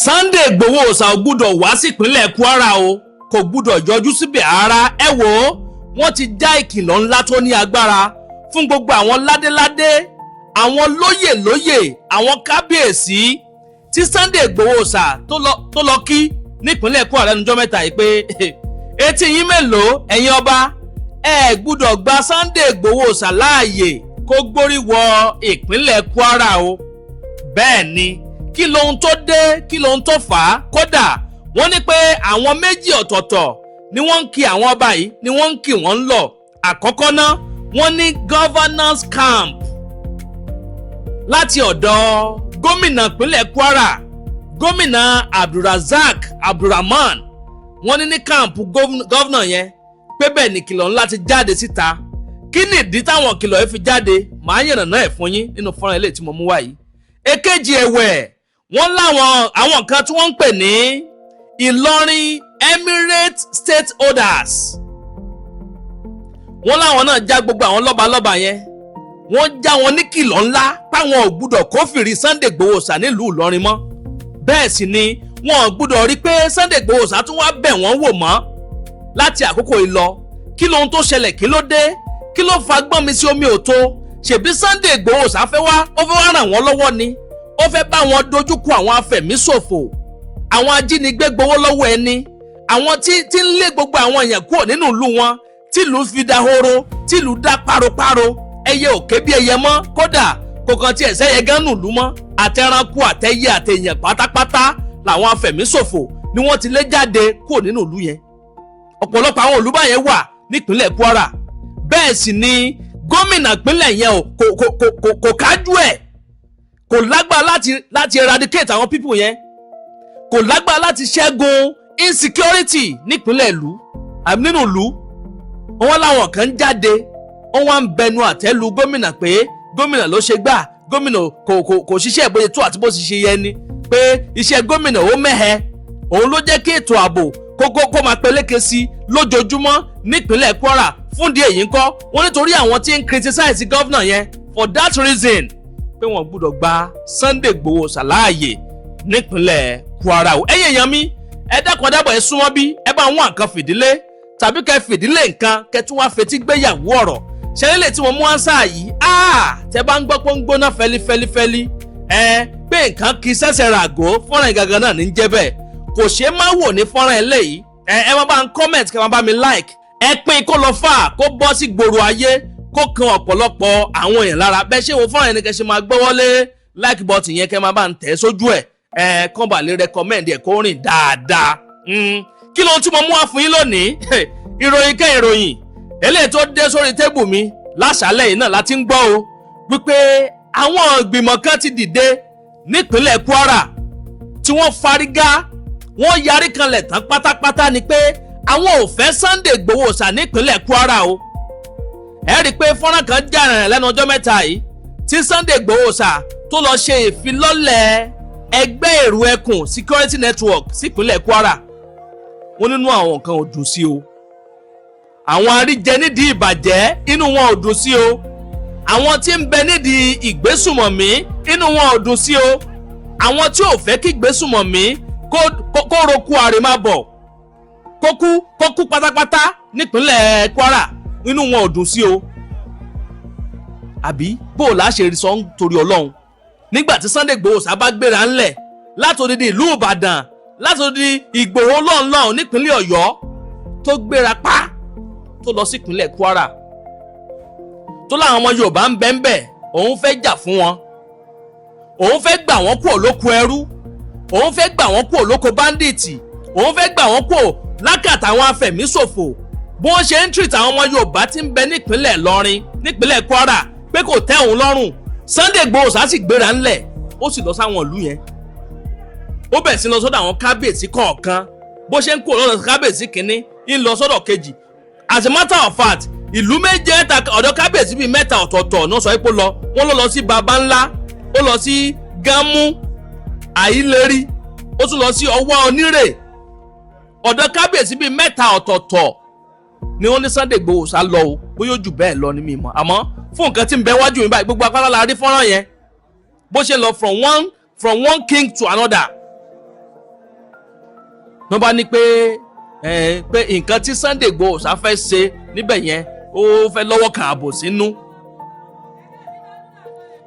Sunday Igboho ò gbúdọ̀ wá sí ìpínlẹ̀ Kwara o, kò gbúdọ̀ yọjú síbẹ̀ ara. Ẹ wò ó, wọ́n ti já ìkìlọ̀ ńlá tó ní agbára fún gbogbo àwọn ládéládé, àwọn lóyè, àwọn kábíyèsí tí Sunday Igboho tó lọ kí nípínlẹ̀ Kwara lẹ́nu ọjọ́ mẹ́ta yìí pé etí yín mélòó ẹ̀yin ọba, ẹ gbúdọ̀ gba Sunday Igboho láàyè kó gbórí wọ ìpínlẹ̀ Kwara o. Bẹ́ẹ̀ ni, kí lohun tó dé, kí lohun tó fà á. Kódà wọ́n ní pé àwọn méjì ọ̀tọ̀ọ̀tọ̀ ni wọ́n ń kí àwọn ọba yìí, ni wọ́n ń kí wọ́n ń lọ. Àkọ́kọ́ náà wọ́n ní governance camp láti ọ̀dọ̀ gómìnà ìpínlẹ̀ Kwara, gómìnà Abdulrahman. Wọ́n ní ní káàmpù gọ́vnà yẹn pé bẹ́ẹ̀ ni kìlọ̀ ńlá ti jáde síta. Kí ni ìdí táwọn kìlọ̀ yìí fi jáde? Màá yànnàná ẹ̀ fún yín nínú fọ́nrán ilé tí mo mú wá yìí. Èkejì ẹ̀wẹ̀, wọ́n láwọn àwọn kan tí wọ́n ń pè ní Ìlọrin Emirate stakeholders. Wọ́n láwọn náà já gbogbo àwọn lọ́balọ́ba yẹn. Wọ́n já wọn ní kìlọ̀ ńlá páwọn ò gbúdọ̀ kófìrí Sunday Igboho nílùú Ìlọrin mọ́. Bẹ́ẹ̀ sì ni wọn ò gbúdọ̀ rí pé Sunday Igboho tún wá bẹ̀ wọ́n wò mọ́ láti àkókò ìlọ. Kí lohun tó ṣẹlẹ̀, kí ló dé, kí ló fa gbọ́n mi sí omi òtó? Ṣèbí Sunday Igboho ó fẹ́ wá ràn wọ́n lọ́wọ́ ni. Ó fẹ́ bá wọn dojúkọ àwọn afẹ̀míṣòfò, àwọn ajínigbé gbowó lọ́wọ́ ẹni, àwọn tí ń lé gbogbo àwọn èèyàn kúrò nínú ìlú wọn, tìlú fi dahoro, tìlú dá páropáro, ẹyẹ ò ké bí ẹyẹ mọ́. Kódà kò kàn tiẹ̀ sẹ́yẹ gán nùlú mọ́. Àtẹranko, àtẹyẹ, àtẹyàn pátápátá làwọn afẹ̀míṣòfò ni wọ́n ti lé jáde kúrò nínú ìlú yẹn. Ọ̀pọ̀lọpọ̀ àwọn olùbá yẹn wà nípínlẹ̀ Kwara. Bẹ́ẹ̀ sì ni gómìnà ìpínlẹ̀ yẹn kò kájú ẹ̀, kò lágbára láti eradicate àwọn people yẹn, kò lágbára láti ṣẹ́gun insecurity nípínlẹ̀ nínú ìlú. Wọ́n láwọn kan jáde, wọ́n wá ń bẹnu àtẹ́lu gómìnà pé gómìnà ló ṣe gbà, gómìnà kò ṣiṣẹ́ bó ṣe tó àti bó ṣe ṣe yẹ ni, pé iṣẹ́ gómìnà ó mẹ́hẹ, òun ló jẹ́ kí ètò ààbò kó máa peléke sí lójoojúmọ́ nípínlẹ̀ Kwara. Fúndì èyí ńkọ́, wọ́n nítorí àwọn tí ń criticize gọ́vnà yẹn for that reason pé wọ́n gbọ́dọ̀ gba Sunday Igboho láàyè nípínlẹ̀ Kwara o. Ẹ̀yin èèyàn mi, ẹ dákun dábọ̀ ẹ súnmọ́ bí ẹ bá wọn nǹkan fìdílé tàbí kẹ́ fìdílé nǹkan kẹ́ tún wá fetí gbéyàwó ọ̀rọ̀. Ṣẹlẹ̀ tí mo mú ánsá yìí, tẹ bá ń gbọ́ pé ń gbóná fẹ́lifẹ́lifẹ́li, pé nǹkan kì í ṣẹ̀ṣẹ̀ ràgó, fọ́nrán ìgangan náà ní ń jẹ́ bẹ́ẹ̀. Kò ṣeé má wò ní fọ́nrán eléyìí. Ẹ má bá ń comment, kẹ́ má bá mi like. Ẹ pín kó lọ fà kó bọ́ sí gbòòrò ayé, kó kan ọ̀pọ̀lọpọ̀ àwọn èèyàn lára. Bẹ́ẹ̀ ṣé wo fọ́nrán ẹni kẹ́ ṣe máa gbọ́wọ́lé like button yẹn, kẹ́ máa bá ń tẹ̀ sójú ẹ̀. Kàn bá lè recommend ẹ̀ kó rìn dáadáa. Kí ló tí mo mú wá fún yín lónìí? Ìròyìn kẹ́ ìròyìn eléyìí tó dé sórí tébù mi láṣálẹ̀ yìí náà láti ń gbọ́ o, wípé àwọn ìgbìmọ̀ kan ti dìde nípínlẹ̀ Kwara tí wọ́n fárígá, wọ́n yarí kanlẹ̀ tán pátápátá ni pé àwọn ò fẹ́ Sunday Igboho nípínlẹ̀ Kwara o. Ẹ rí i pé fọ́nrán kan jà rìnrìn lẹ́nu ọjọ́ mẹ́ta yìí tí Sunday Igboho tó lọ ṣe ìfilọ́lẹ̀ ẹgbẹ́ èrò ẹkùn Security Network sípínlẹ̀ Kwara. Wọ́n nínú àwọn nǹkan ò dùn sí o. Àwọn aríjẹ nídìí ìbàjẹ́ inú wọn ò dùn sí o. Àwọn tí ń bẹ nídìí ìgbésùmọ̀mí inú wọn ò dùn sí o. Àwọn tí ò fẹ́ kí ìgbésùmọ̀mí kó roku àrèmábọ̀, kó kú pátápátá nípínlẹ̀ Kwara, inú wọn ò dùn sí o. Àbí bó o láṣẹ rí sọ nítorí Ọlọ́run nígbà tí Sunday Igboho bá gbéra ńlẹ̀ látòdìdí ìlú Ìbàdàn, látòdìdí Ìgbòho lọ́nlọ́n nípínlẹ̀ Ọ̀yọ́, tó gbéra pa tó lọ sí ìpínlẹ̀ Kwara, tó láwọn ọmọ Yorùbá ń bẹ́ńbẹ́, òun fẹ́ jà fún wọn, òun fẹ́ gbà wọ́n kúrò lóko ẹrú, òun fẹ́ gbà wọ́n kúrò lóko báńdíìtì, òun fẹ́ gbà wọ́n kúrò lákàtà àwọn afẹ̀míṣòfò. Bó wọ́n ṣe ń treat àwọn ọmọ Yorùbá tí ń bẹ nípínlẹ̀ Ìlọrin, nípínlẹ̀ Kwara, pé kò tẹ́ òun lọ́rùn. Sunday Igboho sì gbéra ńlẹ̀, ó sì lọ sáwọn ìlú yẹn. Ó bẹ̀rẹ̀ sí lọ sọ́dọ̀ àwọn kábíyèsí kọ̀ọ̀kan. Bó ṣe ń kúrò lọ́dọ̀ kábíyèsí kìíní, ń lọ sọ́dọ̀ kejì. As a matter of fact, ìlú méje ọ̀dọ̀ kábíyèsí bíi mẹ́ta ọ̀tọ̀ọ̀tọ̀ náà sọ pé wọ́n lọ sí Baba Ńlá, ó lọ sí Gámú, Àìlérí, ó tún lọ sí Ọwọ́ Onírè. Ọ̀dọ̀ kábíyèsí bíi mẹ́ta ọ̀tọ̀ọ̀tọ̀ ni wọ́n ní Sunday Igboho lọ o, bóyá ó jù bẹ́ẹ̀ lọ ní mímọ́. Àmọ́ fún nǹkan tí ń bẹ wájú mi báyìí, gbogbo apáta la rí fọ́nrán yẹn bó ṣe lọ from one king to another. wọ́n bá ní pé nǹkan tí Sunday Igboho sá fẹ́ ṣe níbẹ̀ yẹn ó fẹ́ lọ́wọ́ kan ààbò sínú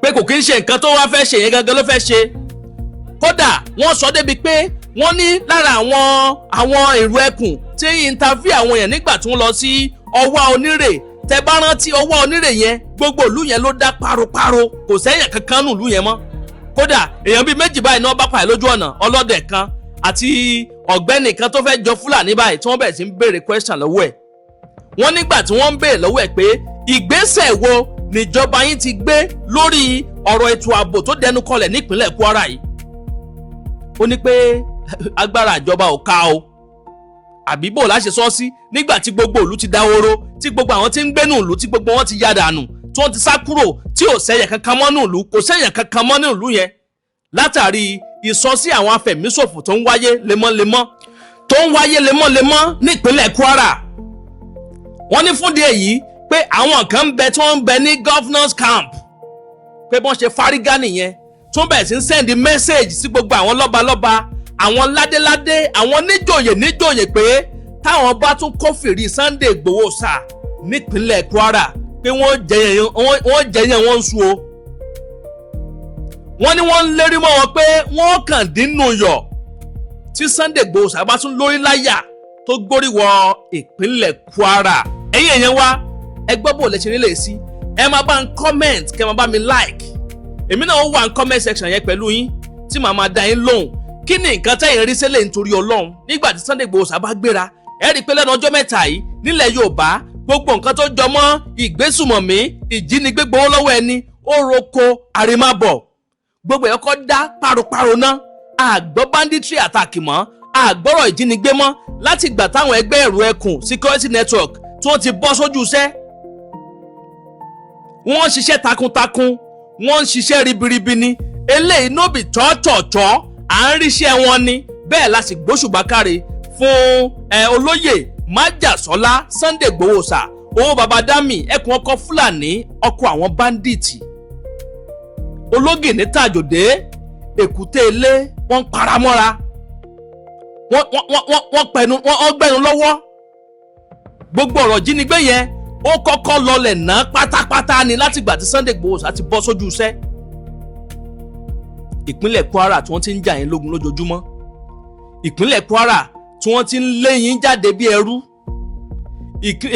pé kò kí ń ṣe nǹkan tó wá fẹ́ ṣe yẹn gangan ló fẹ́ ṣe. Kódà wọ́n sọ débi pé wọ́n ní lára àwọn èrò ẹkùn tí interview àwọn èèyàn nígbà tí wọ́n lọ sí ọwá onírè, tẹ́ bá rántí ọwá onírè yẹn gbogbo ìlú yẹn ló dá páropáro, kò sẹ́yìn kankan nù ìlú yẹn mọ́. Kódà èèyàn bíi méjì báyìí náà bá pàdé lójú ọ̀nà, ọlọ́dẹ kan àti ọ̀gbẹ́ni kan tó fẹ́ jọ Fúlàní báyìí tí wọ́n bẹ̀rẹ̀ sí ń béèrè question lọ́wọ́ ẹ̀. Wọ́n nígbà tí wọ́n ń béèrè lọ́wọ́ ẹ̀ pé ìgbésẹ̀ wo níjọba yín ti gbé lórí ọ̀rọ̀ ètò ààbò tó dẹnu kọlẹ̀ nípínlẹ̀ Kwara yìí. Ó ní pé agbára ìjọba ò ká o, àbí bò láṣẹ sọ sí nígbà tí gbogbo ìlú ti dáwóró, tí gbogbo àwọn tí ń gbénú ìlú tí gbogbo wọn ti yá dànù, tí wọ́n ti sá kúrò, tí ò sẹ́yẹ̀ kankan mọ́ ní ìlú, kò sẹ́yẹ̀ kankan mọ́ ní ìlú yẹn látàrí ìsọsí àwọn afẹ̀míṣòfò tó ń wáyé lemọ́lemọ́ nípínlẹ̀ Kwara. Wọ́n ní fúndì èyí pé àwọn kan ń bẹ tí wọ́n ń bẹ ní governors camp pé bọ́n ṣe fárígá nìyẹn, tó bẹ̀rẹ̀ sí ń send message sí gbogbo àwọn lọ́balọ́ba, àwọn ládéládé, àwọn níjòyè pé táwọn bá tún kófìrí Sunday Igboho sá nípínlẹ̀ Kwara pé wọ́n jẹyàn wọn ń sú o. Wọ́n ní wọ́n ń lérí mọ́ wọn pé wọ́n kàn dínú yọ̀ tí Sunday Igboho sá bá tún lórí láyà tó gbórí wọ ìpínlẹ̀ Kwara. Ẹ̀yin èèyàn wa, ẹ gbọ́ bó lẹ ṣe nílé sí, ẹ máa bá ń comment, kẹ́ máa bá mi like. Èmi náà wà ní comment section yẹn pẹ̀lú yín tí màá máa dá yín lóhùn. Kí ni nǹkan tẹ́yin rí sílẹ̀ nítorí Ọlọ́run nígbà tí Sunday Igboho sá bá gbéra? Ẹ rí i pé lẹ́nu ọjọ́ mẹ́ta yìí nílẹ̀ Yorùbá gbogbo nǹkan tó jọ mọ́ ìgbésùmọ̀mí, ìjínigbé gbowó lọ́wọ́ ẹni, ó roko àrèmábọ̀, gbogbo ẹ̀ kọ́ dá páropáro ná. Àgbọ́ banditry attack mọ́, àgbọ́rọ̀ ìjínigbé mọ́ láti ìgbà táwọn ẹgbẹ́ ẹ̀rù ẹkùn Security Network tí wọ́n ti bọ́ sójú iṣẹ́. Wọ́n ń ṣiṣẹ́ takuntakun, wọ́n ń ṣiṣẹ́ ribiribi ni, eléyìí nóbì tọ́tọ̀ọ̀tọ̀ à ń ríṣẹ́ wọn ni. Bẹ́ẹ̀ la sì gbóṣùbà káre fún olóyè májàsọ́lá Sunday Igboho sá, owó baba dami ẹkùn ọkọ̀ Fúlàní, ọkọ̀ àwọn báńdíìtì. Ológì ní tàjòdè, èkúté ilé, wọ́n ń paramọ́ra, wọ́n gbẹ́nu lọ́wọ́. Gbogbo ọ̀rọ̀ jínigbé yẹn ó kọ́kọ́ lọlẹ̀ ná pátápátá ni láti ìgbà tí Sunday Igboho sá ti bọ́ sójú iṣẹ́. Ìpínlẹ̀ Kwara tí wọ́n ti ń jà yín lógun lójoojúmọ́, ìpínlẹ̀ Kwara tí wọ́n ti ń lé yín jáde bí ẹrú,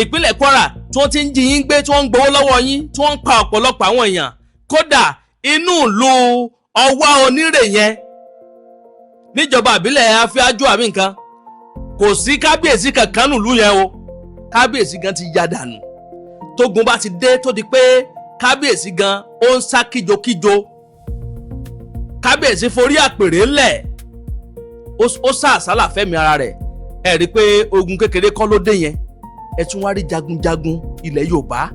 ìpínlẹ̀ Kwara tí wọ́n ti ń jí yín gbé, tí wọ́n ń gbowó lọ́wọ́ yín, tí wọ́n ń pa ọ̀pọ̀lọpọ̀ àwọn èèyàn. Kódà inú ìlú ọwá onírè yẹn níjọba àbílẹ̀ Afíájú àbí nǹkan, kò sí kábíyèsí kankan nílùú yẹn o. Kábíyèsí gan ti yá dànù, tógun bá ti dé tó di pé kábíyèsí gan ó ń sá kíjokíjo. Kábíyèsí forí àpèrè ńlẹ̀, ó sá àsálà fẹ́mi ara rẹ̀. Ẹ rí i pé ogun kékeré kọ́ ló dé yẹn. Ẹ tún wá rí jagunjagun ilẹ̀ Yorùbá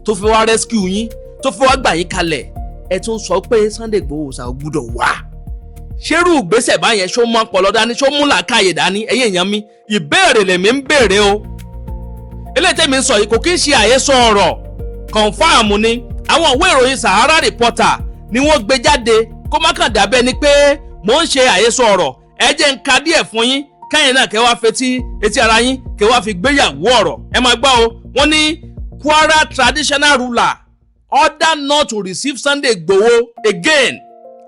tó fi wá rescue yín, tó fi wá gbà yín kalẹ̀. Ẹ tún sọ pé Sunday Igboho sá gbúdọ̀ wá. Ṣérú ìgbésẹ̀ báyẹn ṣó mọ́ ọpọlọ dání, ṣó mú làákàyè dání? Ẹ̀yin èèyàn mi, ìbéèrè lèmi ń béèrè o. Eléyìí tèmi ń sọ yìí kò kí ń ṣe àhesọ ọ̀rọ̀, confam ni. Àwọn ìwé ìròyìn Sahara Reporter ni wọ́n gbé jáde kó má kàn dàbẹ́ ni pé mò ń ṣe àhesọ ọ̀rọ̀. Ẹ jẹ́ ń ka díẹ̀ fún yín, kẹ́yìn náà kẹ́ wá fetí etí ara yín, kẹ́ wá fi gbéyàwó ọ̀rọ̀. Ẹ máa gbọ́ o, wọ́n ní Kwara traditional ruler order not to receive Sunday Igboho again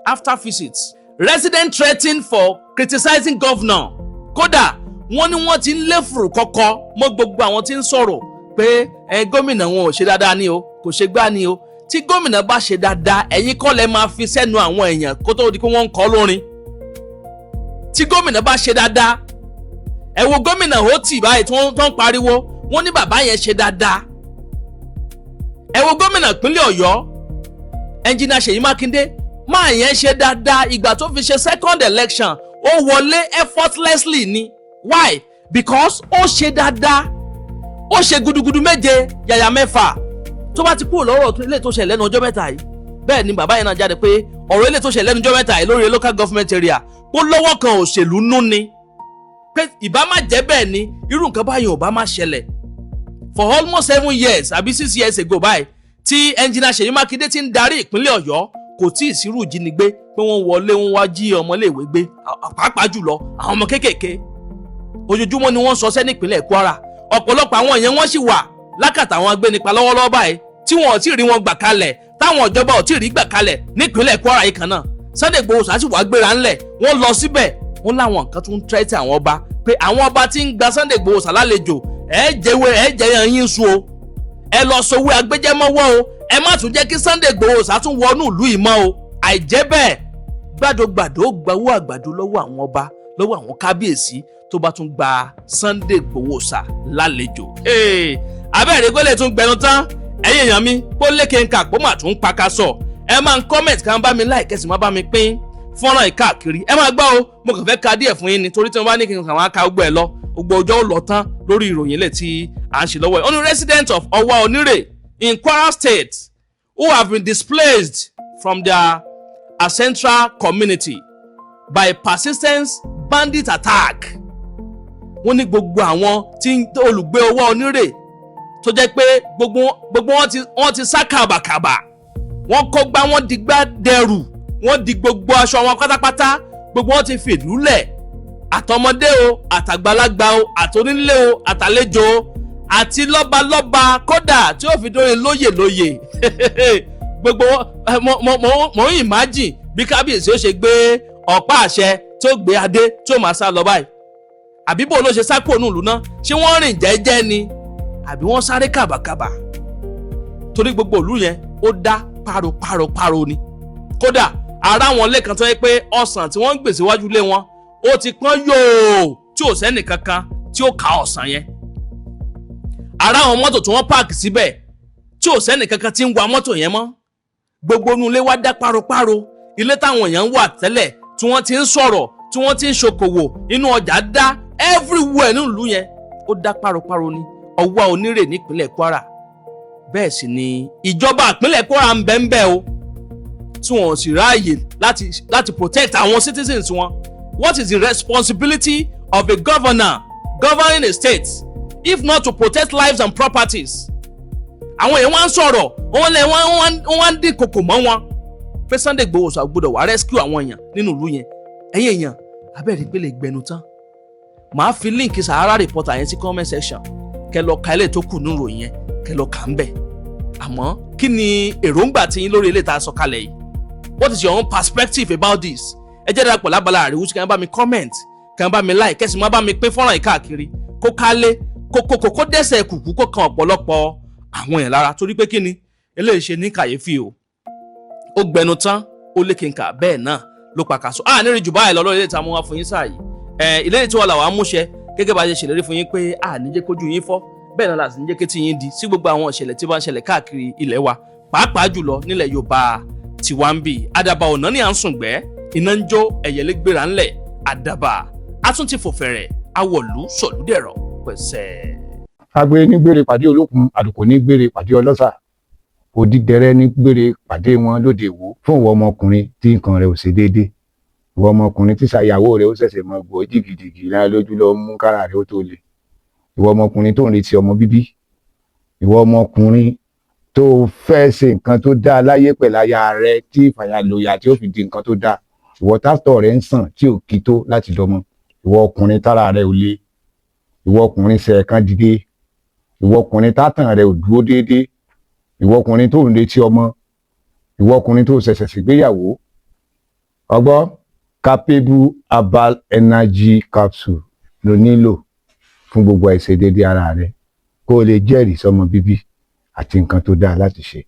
after visits. Resident threatened for criticizing governor. Kódà wọ́n ní wọ́n ti ń lé fùrù kọ́kọ́ mọ́ gbogbo àwọn tí ń sọ̀rọ̀ pé gómìnà wọn ò ṣe dáadáa ni o, kò ṣe gbá ni o. Tí gómìnà bá ṣe dáadáa, ẹ̀yin kọ́ lẹ máa fi sẹ́nu àwọn èèyàn kó tó di pé wọ́n ń kọ́ lórin. Tí gómìnà bá ṣe dáadáa, ẹ wo gómìnà Oti báyìí tí wọ́n ń pariwo, wọ́n ní bàbá yẹn ṣe dáadáa. Ẹ wo gómìnà ìpínlẹ̀ Ọ̀yọ́, ẹnjìnà Ṣèyí Mákindé, máa yẹn ṣe dáadáa. Ìgbà tó fi ṣe second election ó wọlé effortlessly ni. Why? Because ó ṣe dáadáa, ó ṣe gudugudu méje yàyà mẹ́fà. Tó bá ti kúrò lọ́rọ̀ ilé tó ṣẹlẹ̀ lẹ́nu ọjọ́ mẹ́ta yìí, bẹ́ẹ̀ ni bàbá yẹn náà jáde pé ọ̀rọ̀ ilé tó ṣẹlẹ̀ lẹ́nu ọjọ́ mẹ́ta yìí lórí local government area kó lọ́wọ́ kan òṣèlú nú ni. Pé ìbá má jẹ́ bẹ́ẹ̀ ni irú nǹkan báyìí ò bá má ṣẹlẹ̀. For almost 7 years àbí 6 years ago báyìí tí ẹnjìnà Ṣèyí Mákindé ti ń darí ìpínlẹ̀ Ọ̀yọ́, kò tí ì sírú ìjínigbé pé wọ́n wọlé wọ́n wá jí ọmọléèwé gbé pàápàá jùlọ àwọn ọmọ kéékèèké ojoojúmọ́ ni wọ́n sọsẹ́ nípínlẹ̀ Kwara ọ̀pọ̀lọpọ̀ àwọn èèyàn wọ́n sì wà lákàtà àwọn agbénipa lọ́wọ́lọ́wọ́ báyìí tí wọn ò tí ì rí wọn gbà kalẹ̀ táwọn ìjọba ò tí ì rí gbà kalẹ̀ nípínlẹ̀ Kwara yìí kan náà Sunday Igboho sì wá gbéra ńlẹ̀ wọ́n lọ síbẹ̀ wọ́n láwọn nǹkan tó ń tẹ́tí àwọn ọba pé àwọn ọba tí ń gba Sunday Igboho lálejò jẹyàn yín su o ẹ lọ sowó agbẹjẹmọ́wọ́ o ẹ má tún jẹ́ kí Sunday Igboho tún wọnú ìlú yìí mọ́ o àìjẹ́ bẹ́ẹ̀ gbàdógbàdó gbawó àgbàdo lọ́wọ́ àwọn ọba lọ́wọ́ àwọn kábíyèsí tó bá tún gba Sunday Igboho lálejò. Abẹ́rẹ́ kó lè tún gbẹnu tán ẹ̀yin èèyàn mi kó lékè ń kà pó mà tún paka sọ ẹ máa ń comment kan bá mi like sì máa bá mi pín fọ́nrán ìkáàkiri ẹ máa gbọ́ o mo kàn fẹ́ ka díẹ̀ fún yín ni torí tí wọ́n bá ní kí n kàn wá ka gbogbo ẹ̀ lọ gbogbo ọjọ́ ó lọ tán lórí ìròyìn ilé tí à ń ṣe lọ́wọ́ ẹ̀. Only residents of Owa Onire in Kwara State who have been displaced from their ancestral community by persistent bandit attack. Wọ́n ní gbogbo àwọn tí olùgbé Owa Onire tó jẹ́ pé gbogbo wọn ti sá kàbàkàbà wọ́n kó gbá wọn dìgbà dẹrù wọ́n di gbogbo aṣọ wọn pátápátá gbogbo wọn ti fìlú lẹ̀ àtọmọdé o àtàgbàlagbà o àtonílé o àtàlejò o àti lọ́balọ́ba kódà tí ó fi dóyin lóyè gbogbo mo ń imagine bí kábíyèsí ó ṣe gbé ọ̀pá àṣẹ tí ó gbé adé tí ó máa sá lọ báyìí àbí bó ló ṣe sá kúrò nílùú náà ṣé wọ́n rìn jẹ́jẹ́ ni àbí wọ́n sáré kàbàkàbà torí gbogbo ìlú yẹn ó dá páropáro ni kódà ara wọn lẹ́ẹ̀kan tó yẹ pé ọ̀sán tí wọ́n ń gbèsè wájú lé wọn ó ti pọ́n yòò tí ò sẹ́nì kankan tí ó ka ọ̀sán yẹn ara àwọn mọ́tò tí wọ́n páàkì síbẹ̀ tí ò sẹ́nì kankan tí ń wa mọ́tò yẹn mọ́ gbogbo inú ilé wa dá páropáro ilé táwọn èèyàn ń wà tẹ́lẹ̀ tí wọ́n ti ń sọ̀rọ̀ tí wọ́n ti ń ṣokòwò inú ọjà dá everywhere nínú ìlú yẹn ó dá páropáro ni Owa Onire nípínlẹ̀ Kwara bẹ́ẹ̀ sì ni ìjọba ìpínlẹ̀ Kwara ń bẹ o tí wọ́n sì ráàyè láti protect àwọn citizens wọn. What is the responsibility of a governor governing a state if not to protect lives and properties? Àwọn èèyàn wá ń sọ̀rọ̀ wọ́n wá ń dín kòkò mọ́ wọn pé Sunday Igboho gbọ́dọ̀ wá rescue àwọn èèyàn nínú ìlú yẹn ẹ̀yin èèyàn abẹ́rẹ́ ìpele gbẹnu tán màá fi líǹkì Sahara Reporter yẹn sí comment section kẹ́ lọ ka ilé tó kù nínú ìròyìn yẹn kẹ́ lọ kà ń bẹ̀ àmọ́ kí ni èròǹgbà tí yín lórí ilé tá a sọ kalẹ̀ yìí? What is your own perspective about this? Ẹ jẹ́ darapọ̀ lábala àríwú kí ẹ bá mi comment kí ẹ bá mi like kẹ́sì má bá mi pín fọ́nrán yìí káàkiri kó kálé kó dẹ́sẹ̀ kùkú kó kan ọ̀pọ̀lọpọ̀ àwọn èèyàn lára torí pé kí ni eléyìí ṣe ní kàyéfì o ó gbẹnu tán ó lé kínkà bẹ́ẹ̀ náà ló pàkàṣọ nírìn jù báyìí lọ lórí ilé ìta mú wá fún yín sáà yìí ìlérí tí wọ́n là wá múṣẹ gẹ́gẹ́ bá ṣe ṣèlérí fún yín pé níjẹ́ kójú yín fọ́ bẹ́ẹ̀ náà láti níjẹ́ kétí yín di sí gbogbo àwọn ìṣẹ̀lẹ̀ tí bá ń ṣẹlẹ̀ káàkiri ilẹ̀ wa pàápàá jùlọ nílẹ̀ Yorùbá tiwa ń bì àdàbà ọ̀nà ní à ń sùn gbẹ́ iná ń jó ẹ̀yẹlé gbéra ńlẹ̀ àdàbà a tún ti fò fẹ̀rẹ̀ awọ̀lú sọ̀lúdẹ̀rọ̀ pẹ̀sẹ̀. agbe ní gbére pàdé olókun àdùkò ní gbére pàdé ọlọ́sà òdìdẹrẹ́ ní gbére pàdé wọn lóde ìwò fún ìwọ ọmọkùnrin tí nǹkan rẹ̀ ò ṣe déédé ìwọ ọmọkùnrin tí ṣàyàwó rẹ̀ ó ṣẹ̀ṣẹ̀ mọ gbọ́ jìgìjìgì lára lójú lọ mú kára rẹ̀ ó tó le ìwọ ọmọkùnrin tó ń retí ọmọ bíbí ìwọ ọmọkùnrin tó fẹ́ ṣe nǹkan tó dáa láyé pẹ̀lú aya rẹ̀ tí ìfàyàlòyà tí ó fi di nǹkan tó dáa ìwọ tátọ̀ rẹ̀ ń sàn tí ò kí tó láti dọmọ ìwọ ọkùnrin tára rẹ̀ ò le ìwọ ọkùnrin ṣẹ̀ẹ̀kan dìde ìwọ ọkùnrin tátàn rẹ̀ ò dúró déédéé ìwọ ọkùnrin tó ń retí ọmọ ìwọ ọkùnrin tó ṣẹ̀ṣẹ̀ ṣègbéyàwó ọgbọ́ capable herbal energy capsule ló nílò fún gbogbo àìṣedéédéé ara rẹ̀ kó o lè jẹ́rìí sọmọ bíbí àti nǹkan tó dáa láti ṣe.